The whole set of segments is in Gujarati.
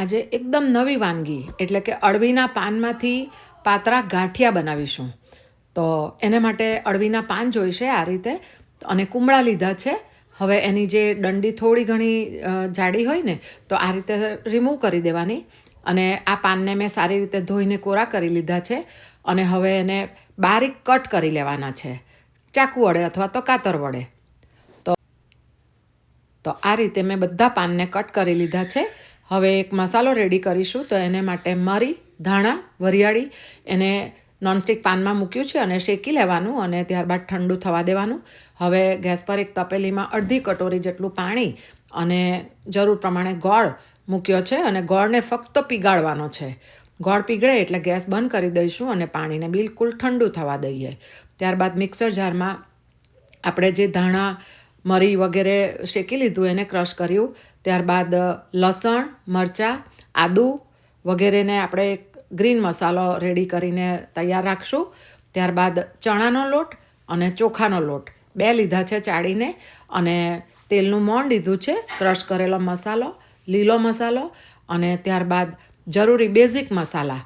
આજે એકદમ નવી વાનગી એટલે કે અળવીના પાનમાંથી પાતરા ગાંઠિયા બનાવીશું. તો એને માટે અળવીના પાન જોઈશે આ રીતે, અને કુમળા લીધા છે. હવે એની જે દંડી થોડી ઘણી જાડી હોય ને, તો આ રીતે રિમૂવ કરી દેવાની. અને આ પાનને મેં સારી રીતે ધોઈને કોરા કરી લીધા છે. અને હવે એને બારીક કટ કરી લેવાના છે, ચાકુ વડે અથવા તો કાતર વડે. તો આ રીતે મેં બધા પાનને કટ કરી લીધા છે. હવે એક મસાલો રેડી કરીશું. તો એને માટે મરી, ધાણા, વરિયાળી એને નોનસ્ટિક પાનમાં મૂક્યું છે અને શેકી લેવાનું, અને ત્યારબાદ ઠંડુ થવા દેવાનું. હવે ગેસ પર એક તપેલીમાં અડધી કટોરી જેટલું પાણી અને જરૂર પ્રમાણે ગોળ મૂક્યો છે, અને ગોળને ફક્ત પીગાળવાનો છે. ગોળ પીગળે એટલે ગેસ બંધ કરી દઈશું અને પાણીને બિલકુલ ઠંડુ થવા દઈએ. ત્યારબાદ મિક્સર જારમાં આપણે જે ધાણા, મરી વગેરે શેકી લીધું એને ક્રશ કર્યું. ત્યારબાદ લસણ, મરચાં, આદું વગેરેને આપણે ગ્રીન મસાલો રેડી કરીને તૈયાર રાખશું. ત્યારબાદ ચણાનો લોટ અને ચોખાનો લોટ 2 લીધા છે ચાળીને, અને તેલનું મોણ લીધું છે, ક્રશ કરેલો મસાલો, લીલો મસાલો, અને ત્યારબાદ જરૂરી બેઝિક મસાલા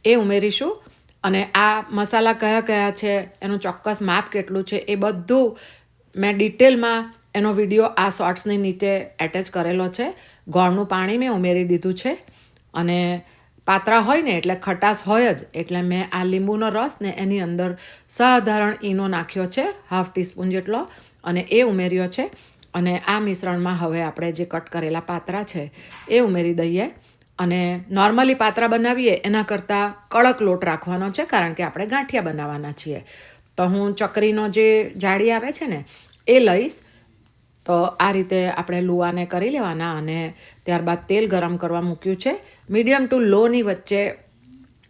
એ ઉમેરીશું. અને આ મસાલા કયા કયા છે, એનું ચોક્કસ માપ કેટલું છે, એ બધું મેં ડિટેલમાં એનો વિડીયો આ શોર્ટ્સની નીચે એટેચ કરેલો છે. ગોળનું પાણી મેં ઉમેરી દીધું છે, અને પાતરા હોય ને એટલે ખટાશ હોય જ, એટલે મેં આ લીંબુનો રસ ને એની અંદર સાધારણ ઈનો નાખ્યો છે, 1/2 ટીસ્પૂન જેટલો, અને એ ઉમેર્યો છે. અને આ મિશ્રણમાં હવે આપણે જે કટ કરેલા પાતરા છે એ ઉમેરી દઈએ. અને નોર્મલી પાતરા બનાવીએ એના કરતાં કડક લોટ રાખવાનો છે, કારણ કે આપણે ગાંઠિયા બનાવવાના છીએ. તો હું ચકરીનો જે જાળી આવે છે ને એ લઈશ. તો આ રીતે આપણે લુવાને કરી લેવાના, અને ત્યારબાદ તેલ ગરમ કરવા મૂક્યું છે. મીડિયમ ટુ લોની વચ્ચે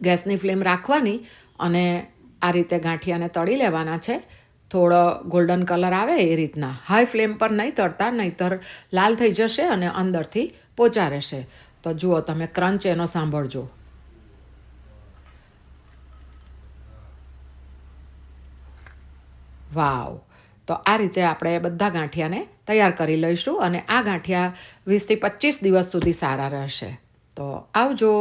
ગેસની ફ્લેમ રાખવાની, અને આ રીતે ગાંઠિયાને તળી લેવાના છે. થોડો ગોલ્ડન કલર આવે એ રીતના. હાઈ ફ્લેમ પર નહીં તળતા, નહીંતર લાલ થઈ જશે અને અંદરથી પોચા રહેશે. તો જુઓ તમે, ક્રંચ એનો સાંભળજો. વાવ! તો આ રીતે આપણે બધા ગાંઠિયાને તૈયાર કરી લઈશું, અને આ ગાંઠિયા 20 થી 25 દિવસ સુધી સારા રહેશે. તો આવજો.